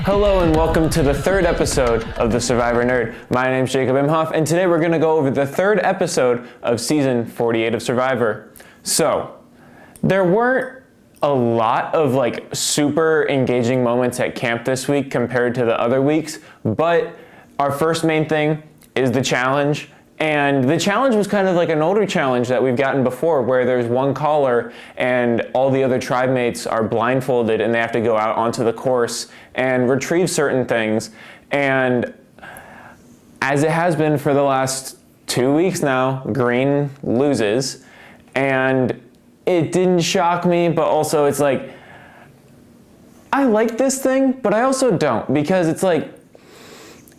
Hello and welcome to the third episode of The Survivor Nerd. My name's Jacob Imhoff, and today we're going to go over the third episode of season 48 of Survivor. So, there weren't a lot of super engaging moments at camp this week compared to the other weeks, but our first main thing is the challenge. And the challenge was kind of like an older challenge that we've gotten before, where there's one caller and all the other tribe mates are blindfolded and they have to go out onto the course and retrieve certain things. And as it has been for the last 2 weeks now, Green loses. And it didn't shock me, but also it's like, I like this thing, but I also don't, because it's like,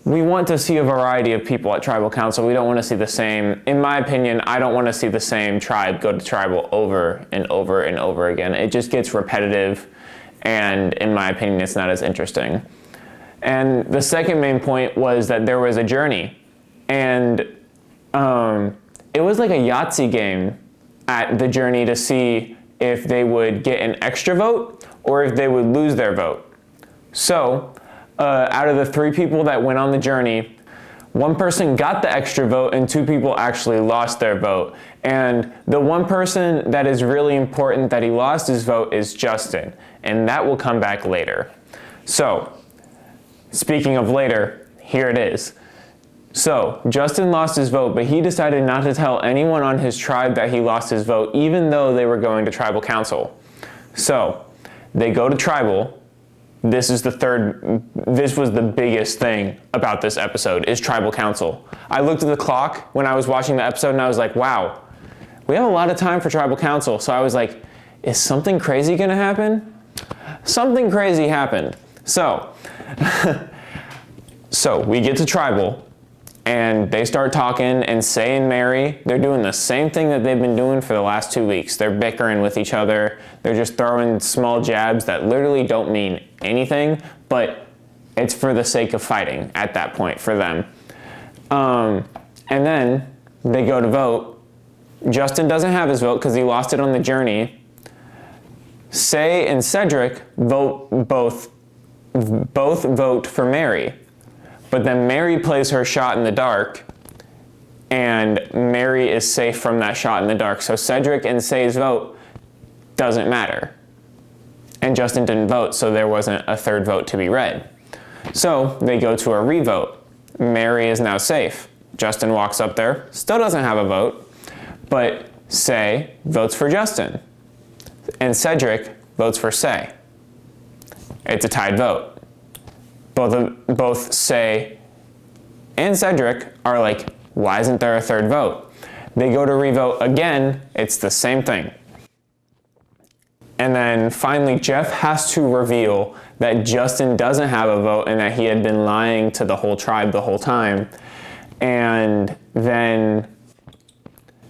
we want to see a variety of people at Tribal Council. We don't want to see the same, in my opinion, I don't want to see the same tribe go to Tribal over and over and over again. It just gets repetitive, and in my opinion, it's not as interesting. And the second main point was that there was a journey, and it was like a Yahtzee game at the journey to see if they would get an extra vote or if they would lose their vote. So, out of the 3 people that went on the journey, 1 person got the extra vote and 2 people actually lost their vote. And the 1 person that is really important that he lost his vote is Justin, and that will come back later. So, speaking of later, here it is. So, Justin lost his vote, but he decided not to tell anyone on his tribe that he lost his vote, even though they were going to Tribal Council. So, they go to Tribal. This was the biggest thing about this episode, is Tribal Council. I looked at the clock when I was watching the episode and I was like, wow, we have a lot of time for Tribal Council. So I was like, is something crazy gonna happen? Something crazy happened. So, so we get to Tribal and they start talking, and Say and Mary, they're doing the same thing that they've been doing for the last 2 weeks. They're bickering with each other. They're just throwing small jabs that literally don't mean anything, but it's for the sake of fighting at that point for them. And then they go to vote. Justin doesn't have his vote because he lost it on the journey. Say and Cedric both vote for Mary. But then Mary plays her shot in the dark, and Mary is safe from that shot in the dark. So Cedric and Say's vote doesn't matter. And Justin didn't vote, so there wasn't a third vote to be read. So they go to a revote. Mary is now safe. Justin walks up there, still doesn't have a vote, but Say votes for Justin. And Cedric votes for Say. It's a tied vote. Both Say and Cedric are like, why isn't there a third vote? They go to revote again, it's the same thing. And then finally, Jeff has to reveal that Justin doesn't have a vote and that he had been lying to the whole tribe the whole time. And then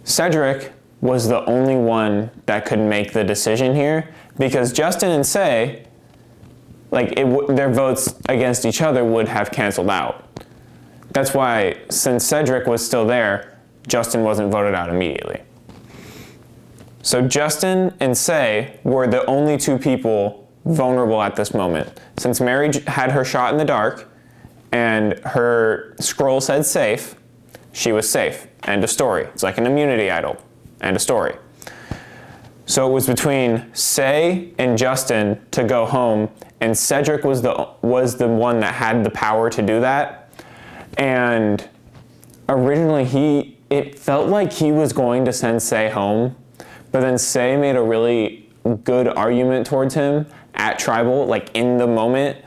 Cedric was the only one that could make the decision here, because Justin and Say, their votes against each other would have canceled out. That's why, since Cedric was still there, Justin wasn't voted out immediately. So Justin and Say were the only 2 people vulnerable at this moment. Since Mary had her shot in the dark and her scroll said safe, she was safe. End of story. It's like an immunity idol. End of story. So it was between Say and Justin to go home, and Cedric was the one that had the power to do that. And originally it felt like he was going to send Say home, but then Say made a really good argument towards him at Tribal, in the moment.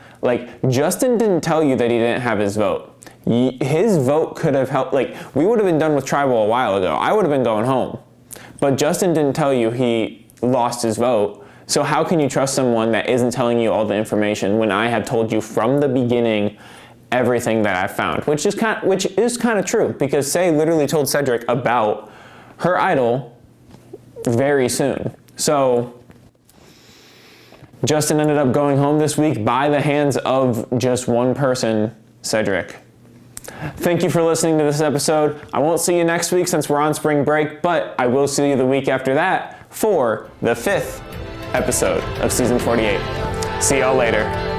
Justin didn't tell you that he didn't have his vote. His vote could have helped, we would have been done with Tribal a while ago. I would have been going home. But Justin didn't tell you he lost his vote. So how can you trust someone that isn't telling you all the information when I have told you from the beginning everything that I found? Which is kind of true, because Say literally told Cedric about her idol very soon. So Justin ended up going home this week by the hands of just one person, Cedric. Thank you for listening to this episode. I won't see you next week since we're on spring break, but I will see you the week after that for the 5th episode of season 48. See y'all later.